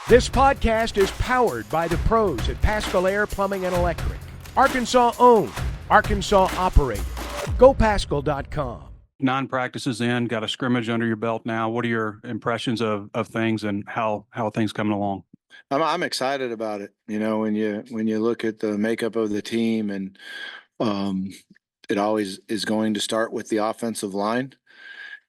This podcast is powered by the pros at Pascal Air Plumbing and Electric. Arkansas owned, Arkansas operated. GoPascal.com. 9 practices in, got a scrimmage under your belt now. What are your impressions of things and how are things coming along? I'm excited about it. You know, when you look at the makeup of the team, and it always is going to start with the offensive line.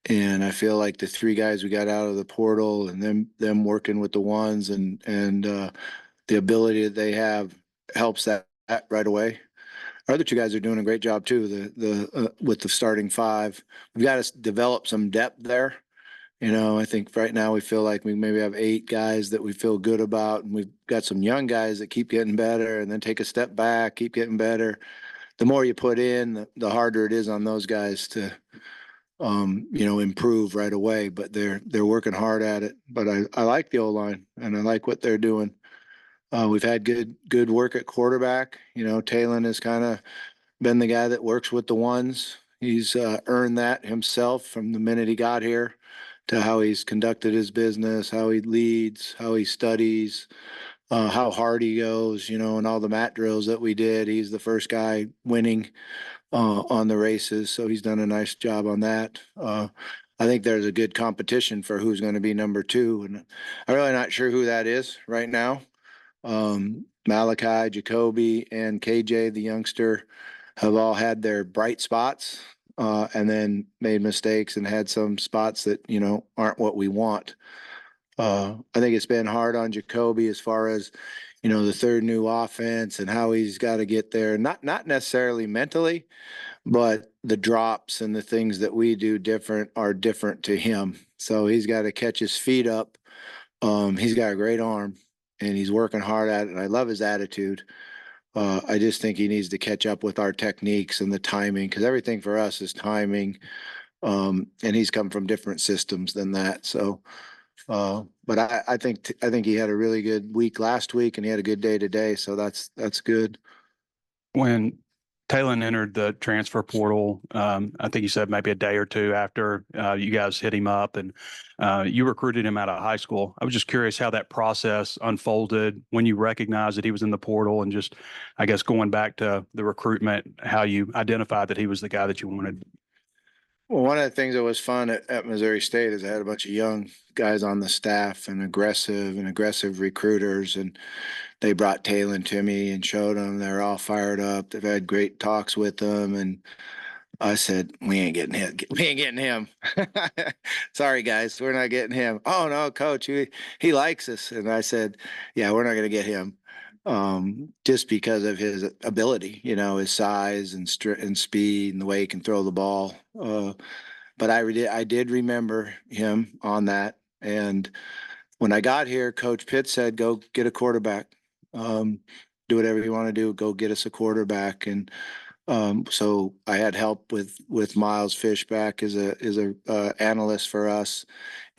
And I feel like the 3 guys we got out of the portal and them working with the ones and the ability that they have helps that right away. Our other 2 guys are doing a great job too. With the starting 5, we've got to develop some depth there. You know, I think right now we feel like we maybe have 8 guys that we feel good about, and we've got some young guys that keep getting better and then take a step back, keep getting better. The more you put in, the harder it is on those guys to improve right away, but they're working hard at it. But I like the O-line and I like what they're doing. We've had good work at quarterback. You know, Talon has kind of been the guy that works with the ones. He's earned that himself from the minute he got here to how he's conducted his business, how he leads, how he studies, how hard he goes, you know, and all the mat drills that we did. He's the first guy winning on the races, so he's done a nice job on that. I think there's a good competition for who's going to be number 2, and I'm really not sure who that is right now. Malachi, Jacoby, and KJ, the youngster, have all had their bright spots and then made mistakes and had some spots that, you know, aren't what we want. I think it's been hard on Jacoby as far as, you know, the 3rd new offense and how he's got to get there. Not necessarily mentally, but the drops and the things that we do different are different to him. So he's got to catch his feet up. He's got a great arm and he's working hard at it. And I love his attitude. I just think he needs to catch up with our techniques and the timing, because everything for us is timing. And he's come from different systems than that. So, but I think he had a really good week last week and he had a good day today. So that's good. When Talon entered the transfer portal, I think you said maybe a day or 2 after you guys hit him up, and you recruited him out of high school. I was just curious how that process unfolded when you recognized that he was in the portal, and just, I guess, going back to the recruitment, how you identified that he was the guy that you wanted. Well, one of the things that was fun at Missouri State is I had a bunch of young guys on the staff and aggressive recruiters, and they brought Talon to me and showed them. They're all fired up. They've had great talks with them, and I said, "We ain't getting him. We ain't getting him. Sorry, guys, we're not getting him." "Oh no, coach, he likes us." And I said, "Yeah, we're not going to get him." Just because of his ability, you know, his size and speed and the way he can throw the ball. But I did remember him on that. And when I got here, Coach Pitt said, "Go get a quarterback. Do whatever you want to do. Go get us a quarterback." And so I had help with Miles Fishback as a analyst for us,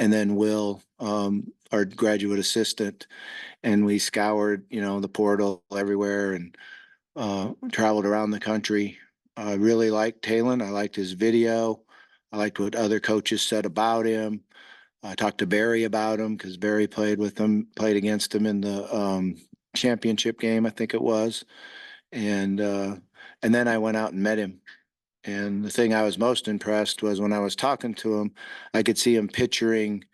and then Will, our graduate assistant. And we scoured, you know, the portal everywhere and traveled around the country. I really liked Talon. I liked his video. I liked what other coaches said about him. I talked to Barry about him because Barry played against him in the championship game, I think it was. And then I went out and met him. And the thing I was most impressed was when I was talking to him, I could see him picturing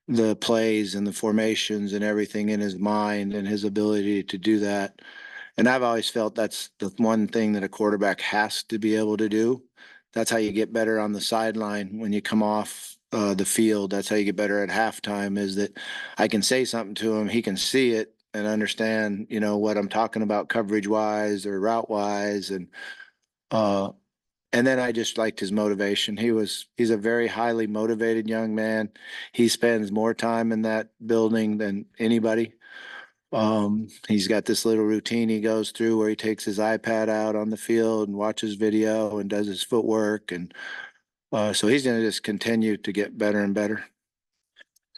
the plays and the formations and everything in his mind and his ability to do that. And I've always felt that's the one thing that a quarterback has to be able to do. That's how you get better on the sideline when you come off the field. That's how you get better at halftime, is that I can say something to him, he can see it and understand, you know, what I'm talking about coverage wise or route wise. And then I just liked his motivation. He's a very highly motivated young man. He spends more time in that building than anybody. He's got this little routine he goes through where he takes his iPad out on the field and watches video and does his footwork. And so he's going to just continue to get better and better.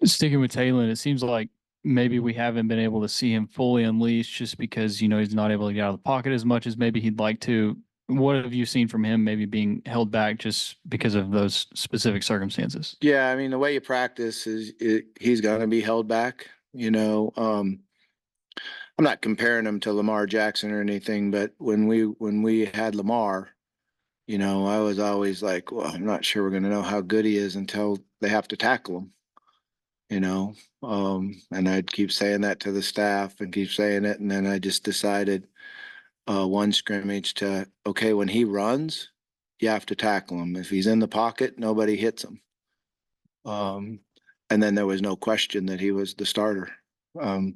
Sticking with Talon, it seems like maybe we haven't been able to see him fully unleashed just because, you know, he's not able to get out of the pocket as much as maybe he'd like to. What have you seen from him maybe being held back just because of those specific circumstances? Yeah, I mean, the way you practice is he's going to be held back. I'm not comparing him to Lamar Jackson or anything, but when we had Lamar, I was always like, well, I'm not sure we're going to know how good he is until they have to tackle him, and I'd keep saying that to the staff and keep saying it. And then I just decided one scrimmage to, okay, when he runs, you have to tackle him. If he's in the pocket, nobody hits him. And then there was no question that he was the starter. And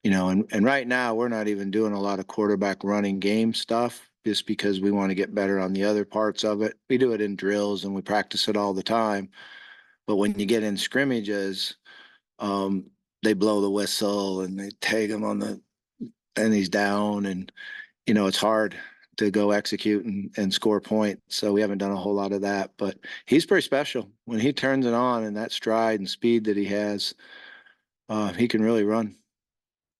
right now we're not even doing a lot of quarterback running game stuff just because we want to get better on the other parts of it. We do it in drills and we practice it all the time. But when you get in scrimmages, they blow the whistle and they tag him and he's down, and it's hard to go execute and score points. So we haven't done a whole lot of that, but he's pretty special when he turns it on, and that stride and speed that he has, he can really run.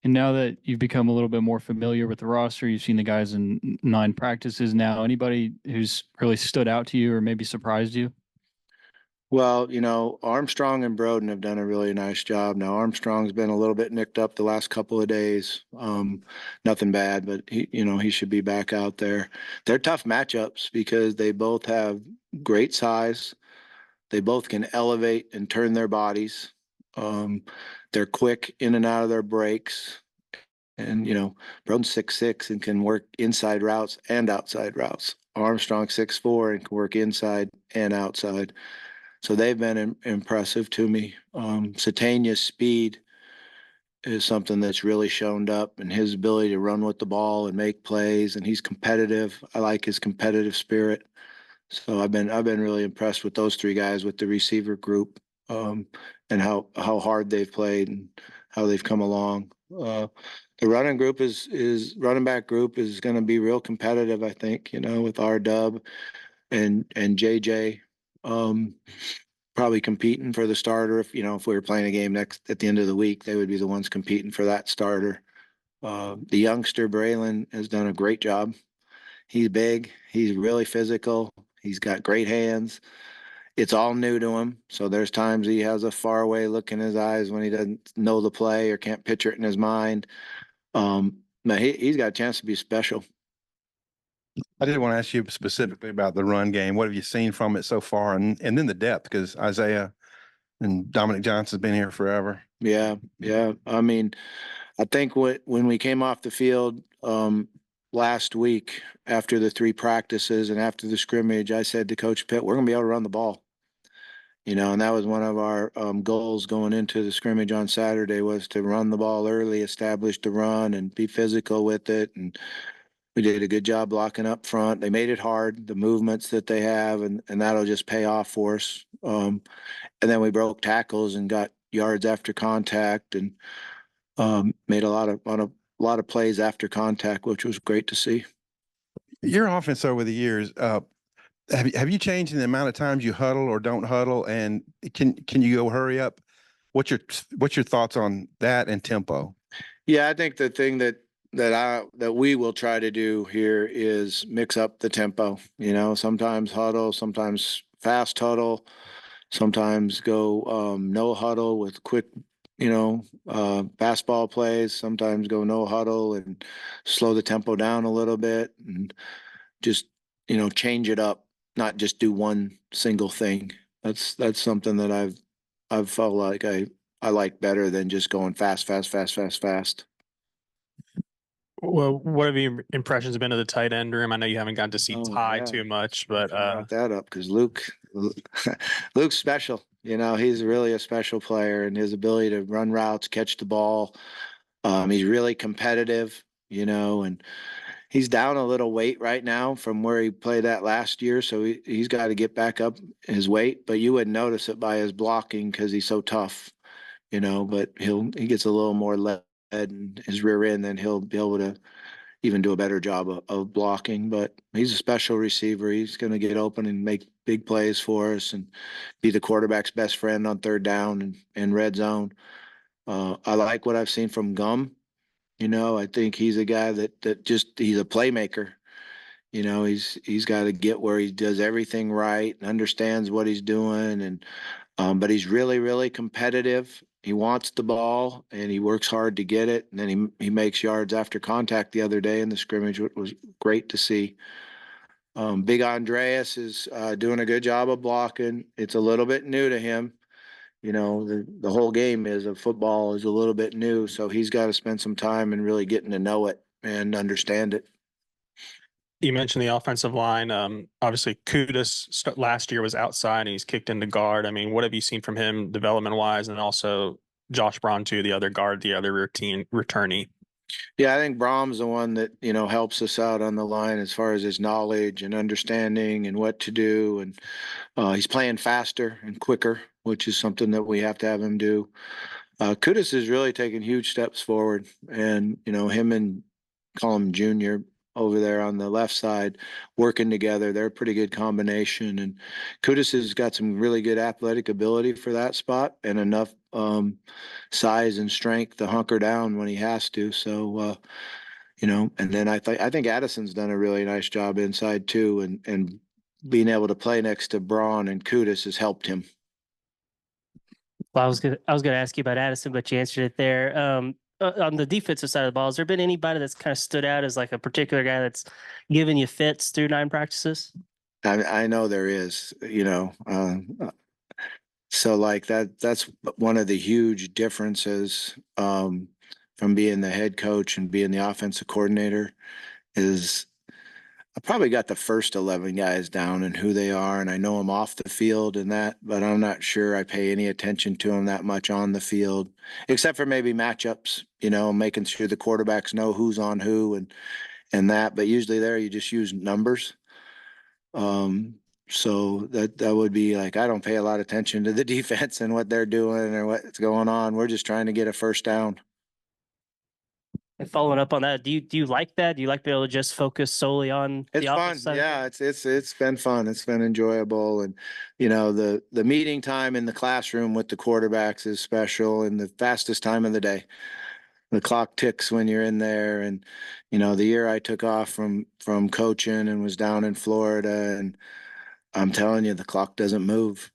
And now that you've become a little bit more familiar with the roster, you've seen the guys in 9 practices now. Anybody who's really stood out to you or maybe surprised you? Well, Armstrong and Broden have done a really nice job. Now Armstrong's been a little bit nicked up the last couple of days. Nothing bad, but he should be back out there. They're tough matchups because they both have great size. They both can elevate and turn their bodies. They're quick in and out of their breaks. And, Broden's 6'6" and can work inside routes and outside routes. Armstrong 6'4" and can work inside and outside. So they've been impressive to me. Satania's speed is something that's really shown up, and his ability to run with the ball and make plays, and he's competitive. I like his competitive spirit. So I've been really impressed with those 3 guys with the receiver group, and how hard they've played and how they've come along. The running back group is going to be real competitive, I think, with R-Dub and JJ. Probably competing for the starter. If we were playing a game at the end of the week, they would be the ones competing for that starter. The youngster Braylon has done a great job. He's big. He's really physical. He's got great hands. It's all new to him. So there's times he has a faraway look in his eyes when he doesn't know the play or can't picture it in his mind. But he's got a chance to be special. I did want to ask you specifically about the run game. What have you seen from it so far? And then the depth, because Isaiah and Dominic Johnson's been here forever. Yeah. I mean, I think when we came off the field last week after the 3 practices and after the scrimmage, I said to Coach Pitt, we're going to be able to run the ball. And that was one of our goals going into the scrimmage on Saturday, was to run the ball early, establish the run, and be physical with it. And we did a good job blocking up front. They made it hard, the movements that they have, and that'll just pay off for us. And then we broke tackles and got yards after contact, and made a lot of plays after contact, which was great to see. Your offense over the years, have you changed in the amount of times you huddle or don't huddle? And can you go hurry up? What's your thoughts on that and tempo? Yeah, I think the thing that we will try to do here is mix up the tempo. Sometimes huddle, sometimes fast huddle, sometimes go no huddle with quick, fastball plays, sometimes go no huddle and slow the tempo down a little bit, and just, change it up, not just do one single thing. That's something that I've felt like I like better than just going fast. Well, what have your impressions been of the tight end room? I know you haven't gotten to see Ty too much, but brought that up because Luke's special. He's really a special player, and his ability to run routes, catch the ball. He's really competitive, and he's down a little weight right now from where he played at last year. So he's got to get back up his weight, but you wouldn't notice it by his blocking because he's so tough, but he gets a little more lead in his rear end, then he'll be able to even do a better job of blocking. But he's a special receiver. He's going to get open and make big plays for us and be the quarterback's best friend on 3rd down and red zone. I like what I've seen from Gum. I think he's a guy that he's a playmaker. He's got to get where he does everything right and understands what he's doing. And but he's really, really competitive. He wants the ball and he works hard to get it. And then he makes yards after contact the other day in the scrimmage, which was great to see. Big Andreas is doing a good job of blocking. It's a little bit new to him. You know, the whole game of football is a little bit new, so he's got to spend some time and really getting to know it and understand it. You mentioned the offensive line. Obviously, Kudus last year was outside and he's kicked into guard. I mean, what have you seen from him development wise, and also Josh Braun too, the other guard, the other returnee? Yeah, I think Brahm's the one that, you know, helps us out on the line as far as his knowledge and understanding and what to do. And he's playing faster and quicker, which is something that we have to have him do. Kudus is really taking huge steps forward, and, you know, him and Cullum Jr. over there on the left side working together. They're a pretty good combination. And Kudus has got some really good athletic ability for that spot and enough size and strength to hunker down when he has to. So, you know, and then I think Addison's done a really nice job inside too. And being able to play next to Braun and Kudus has helped him. Well, I was gonna ask you about Addison, but you answered it there. On the defensive side of the ball, has there been anybody that's kind of stood out as like a particular guy that's given you fits through 9 practices? I know there is, you know, so like that's one of the huge differences from being the head coach and being the offensive coordinator is I probably got the first 11 guys down and who they are, and I know them off the field and that, but I'm not sure I pay any attention to them that much on the field, except for maybe matchups, you know, making sure the quarterbacks know who's on who and that, but usually there you just use numbers. So that would be like, I don't pay a lot of attention to the defense and what they're doing or what's going on. We're just trying to get a first down. And following up on that, do you like that? Do you like being able to just focus solely on It's the fun. offensive side? Yeah, it's been fun. It's been enjoyable. And, you know, the meeting time in the classroom with the quarterbacks is special and the fastest time of the day. The clock ticks when you're in there. And, you know, the year I took off from coaching and was down in Florida, and I'm telling you, the clock doesn't move.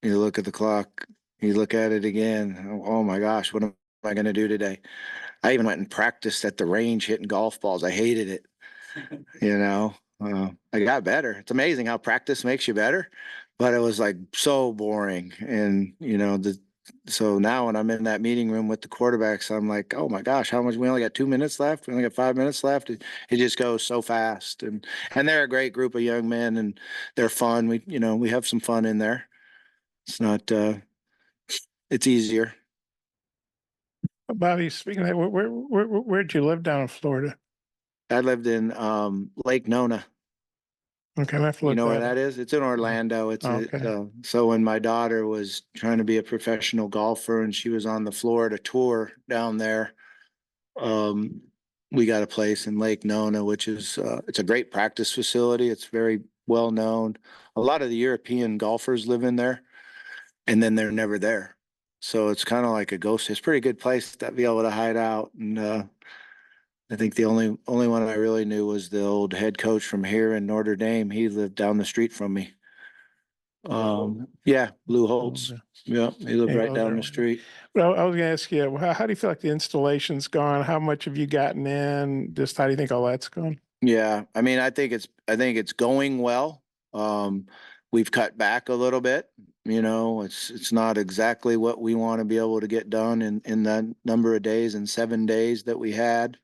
You look at the clock, you look at it again. Oh my gosh, what am I going to do today? I even went and practiced at the range hitting golf balls. I hated it. You know, I got better. It's amazing how practice makes you better, but it was like so boring. And, you know, so now when I'm in that meeting room with the quarterbacks, I'm like, oh my gosh, how much? We only got 2 minutes left. We only got 5 minutes left. It just goes so fast. And they're a great group of young men and they're fun. We have some fun in there. It's not, it's easier. Bobby, speaking of that, where'd you live down in Florida? I lived in Lake Nona. Okay, I have to You look know where that up. that is? It's in Orlando. Okay. So when my daughter was trying to be a professional golfer and she was on the Florida tour down there, we got a place in Lake Nona, which is it's a great practice facility. It's very well known. A lot of the European golfers live in there, and then they're never there. So it's kind of like a ghost. It's a pretty good place to be able to hide out. And I think the only one I really knew was the old head coach from here in Notre Dame. He lived down the street from me. Yeah, Blue Holtz. Yeah, he lived Yeah, right oh, down there the we go. street. Well, I was gonna ask you, how do you feel like the installation's gone? How much have you gotten in? Just how do you think all that's gone? Yeah, I mean, I think it's going well. We've cut back a little bit. You know, it's not exactly what we want to be able to get done in that number of days and 7 days that we had.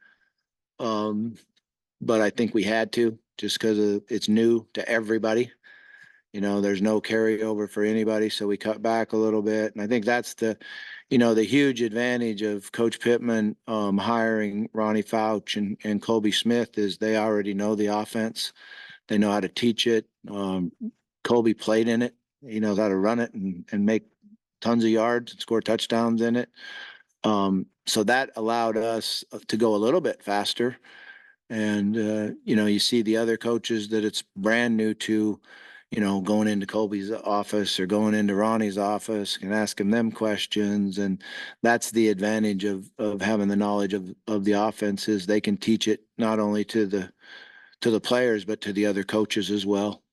But I think we had to just because it's new to everybody. You know, there's no carryover for anybody, so we cut back a little bit. And I think that's the huge advantage of Coach Pittman hiring Ronnie Fouch and Colby Smith is they already know the offense. They know how to teach it. Colby played in it. He knows how to run it and make tons of yards and score touchdowns in it. So that allowed us to go a little bit faster. And, you see the other coaches that it's brand new to, going into Colby's office or going into Ronnie's office and asking them questions. And that's the advantage of having the knowledge of the offense is they can teach it not only to the players, but to the other coaches as well.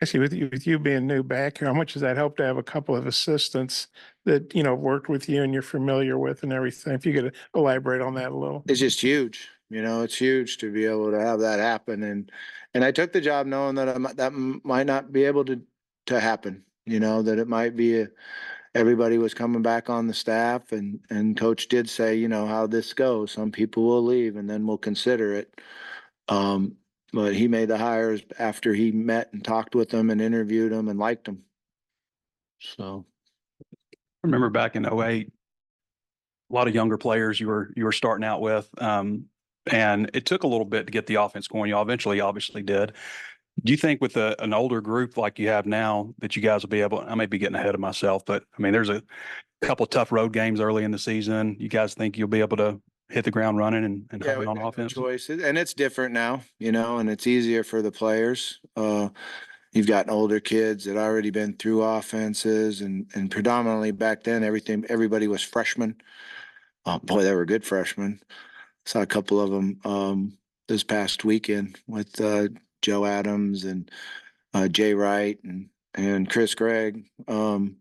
Actually, with you being new back here, how much does that help to have a couple of assistants that, you know, worked with you and you're familiar with and everything? If you could elaborate on that a little. It's just huge. You know, it's huge to be able to have that happen. And I took the job knowing that that might not be able to happen, you know, that it might be everybody was coming back on the staff, and coach did say, you know, how this goes. Some people will leave and then we'll consider it. But he made the hires after he met and talked with them and interviewed them and liked them. So I remember back in '08, a lot of younger players you were starting out with. And it took a little bit to get the offense going. You eventually obviously did. Do you think with an older group like you have now that you guys will be able, I may be getting ahead of myself, but I mean, there's a couple of tough road games early in the season. You guys think you'll be able to hit the ground running and yeah, hone we on got no offense? choice. And it's different now, you know, and it's easier for the players. You've got older kids that already been through offenses, and predominantly back then, everybody was freshmen. Boy, they were good freshmen. Saw a couple of them this past weekend with Joe Adams and Jay Wright and Chris Gregg. They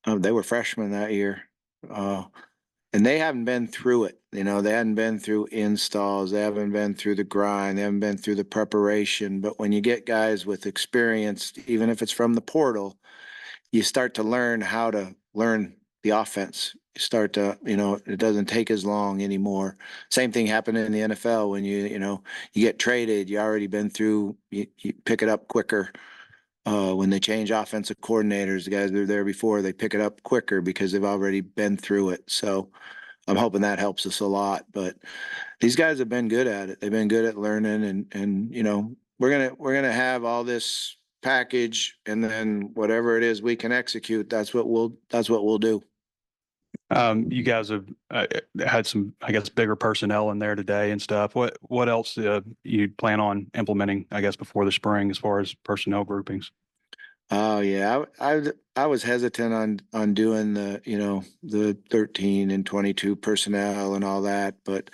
were freshmen that year. And they haven't been through it. You know, they hadn't been through installs. They haven't been through the grind. They haven't been through the preparation. But when you get guys with experience, even if it's from the portal, you start to learn how to learn the offense. You start to, you know, it doesn't take as long anymore. Same thing happened in the NFL when you get traded, you already been through, you pick it up quicker. When they change offensive coordinators, the guys that were there before, they pick it up quicker because they've already been through it. So I'm hoping that helps us a lot. But these guys have been good at it. They've been good at learning, and you know, we're gonna have all this package, and then whatever it is we can execute, that's what we'll do. You guys have had some, I guess, bigger personnel in there today and stuff. What else you plan on implementing, I guess, before the spring as far as personnel groupings? Oh yeah, I was hesitant on doing the 13 and 22 personnel and all that, but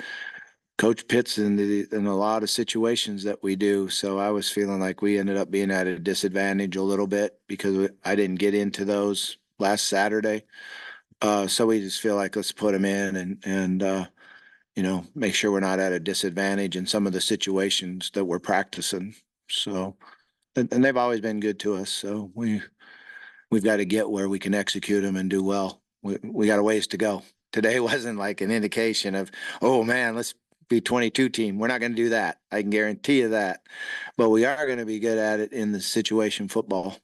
Coach Pitt's in a lot of situations that we do, so I was feeling like we ended up being at a disadvantage a little bit because I didn't get into those last Saturday. So we just feel like let's put them in and make sure we're not at a disadvantage in some of the situations that we're practicing. So, and they've always been good to us. So we've got to get where we can execute them and do well. We got a ways to go. Today wasn't like an indication of, oh man, let's be 22 team. We're not going to do that. I can guarantee you that. But we are going to be good at it in the situation football.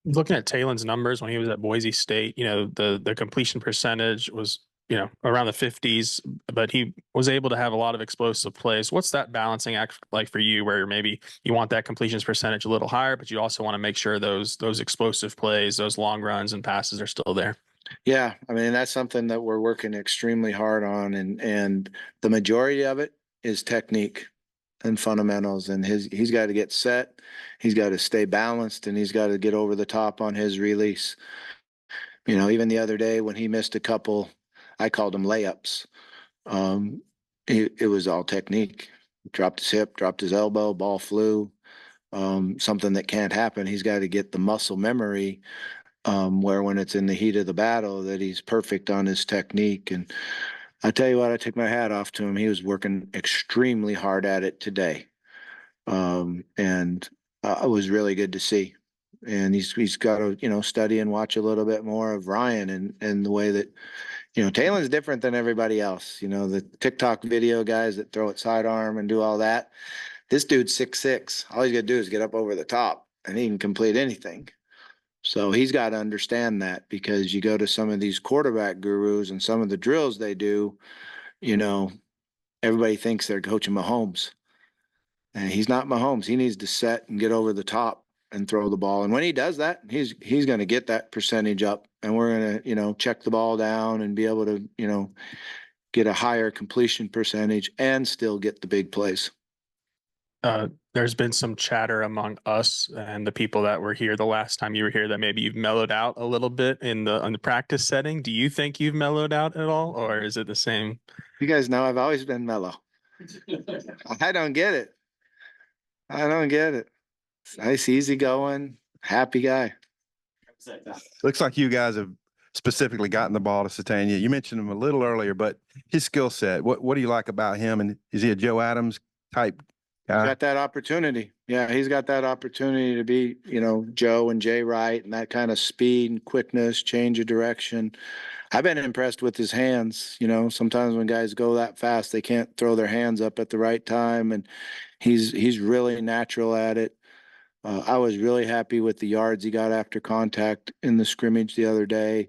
Looking at Taylor's numbers when he was at Boise State, you know, the completion percentage was, you know, around the 50s, but he was able to have a lot of explosive plays. What's that balancing act like for you, where maybe you want that completions percentage a little higher, but you also want to make sure those explosive plays, those long runs and passes are still there? Yeah, I mean, that's something that we're working extremely hard on, and the majority of it is technique and fundamentals, and he's got to get set, he's got to stay balanced, and he's got to get over the top on his release. You know, even the other day when he missed a couple, I called them layups. It was all technique. Dropped his hip, dropped his elbow, ball flew. Something that can't happen. He's got to get the muscle memory where when it's in the heat of the battle that he's perfect on his technique. And I tell you what, I took my hat off to him. He was working extremely hard at it today. And it was really good to see. And he's got to, study and watch a little bit more of Ryan and the way that, Taylor's different than everybody else. The TikTok video guys that throw it sidearm and do all that. This dude's 6'6". All he's got to do is get up over the top and he can complete anything. So he's got to understand that, because you go to some of these quarterback gurus and some of the drills they do, everybody thinks they're coaching Mahomes. And he's not Mahomes. He needs to set and get over the top and throw the ball. And when he does that, he's going to get that percentage up. And we're going to, check the ball down and be able to, get a higher completion percentage and still get the big plays. There's been some chatter among us and the people that were here the last time you were here that maybe you've mellowed out a little bit in the practice setting. Do you think you've mellowed out at all, or is it the same? You guys know I've always been mellow. I don't get it. Nice, easy going, happy guy. Looks like you guys have specifically gotten the ball to Satania. You mentioned him a little earlier, but his skill set, what do you like about him? And is he a Joe Adams type guy? Got that opportunity. Yeah, he's got that opportunity to be, Joe and Jay Wright and that kind of speed and quickness, change of direction. I've been impressed with his hands. Sometimes when guys go that fast, they can't throw their hands up at the right time, and he's really natural at it. I was really happy with the yards he got after contact in the scrimmage the other day.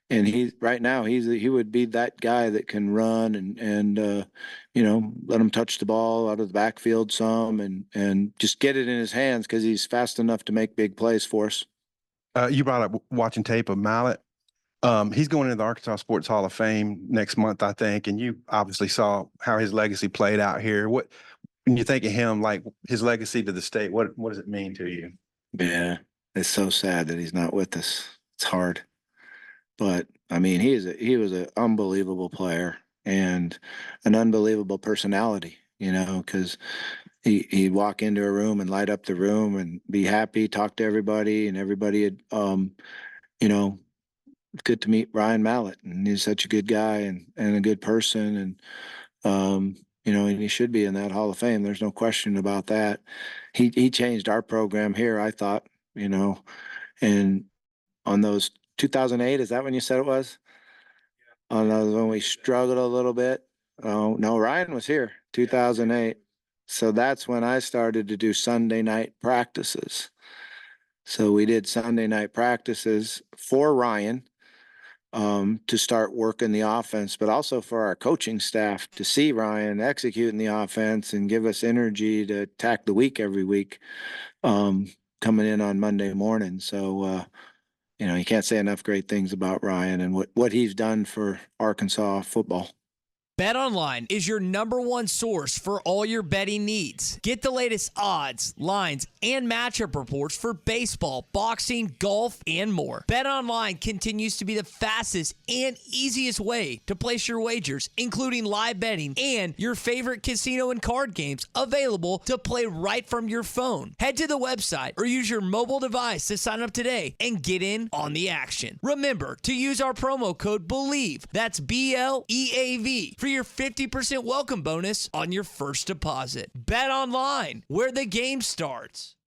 And right now he would be that guy that can run and let him touch the ball out of the backfield some and just get it in his hands because he's fast enough to make big plays for us. You brought up watching tape of Mallett. He's going into the Arkansas Sports Hall of Fame next month, I think, and you obviously saw how his legacy played out here. When you think of him, like his legacy to the state, what does it mean to you? Yeah, it's so sad that he's not with us. It's hard. But I mean, he was an unbelievable player and an unbelievable personality, because he'd walk into a room and light up the room and be happy, talk to everybody, and everybody had, good to meet Ryan Mallett, and he's such a good guy and a good person, and and he should be in that Hall of Fame. There's no question about that. He changed our program here, I thought, and on those 2008, is that when you said it was? On those when we struggled a little bit. Oh, no, Ryan was here, 2008. So that's when I started to do Sunday night practices. So we did Sunday night practices for Ryan to start working the offense, but also for our coaching staff to see Ryan executing the offense and give us energy to attack the week every week coming in on Monday morning. So, you can't say enough great things about Ryan and what he's done for Arkansas football. BetOnline is your #1 source for all your betting needs. Get the latest odds, lines, and matchup reports for baseball, boxing, golf, and more. BetOnline continues to be the fastest and easiest way to place your wagers, including live betting and your favorite casino and card games available to play right from your phone. Head to the website or use your mobile device to sign up today and get in on the action. Remember to use our promo code BELIEVE, that's BLEAV, for your 50% welcome bonus on your first deposit. Bet online, where the game starts.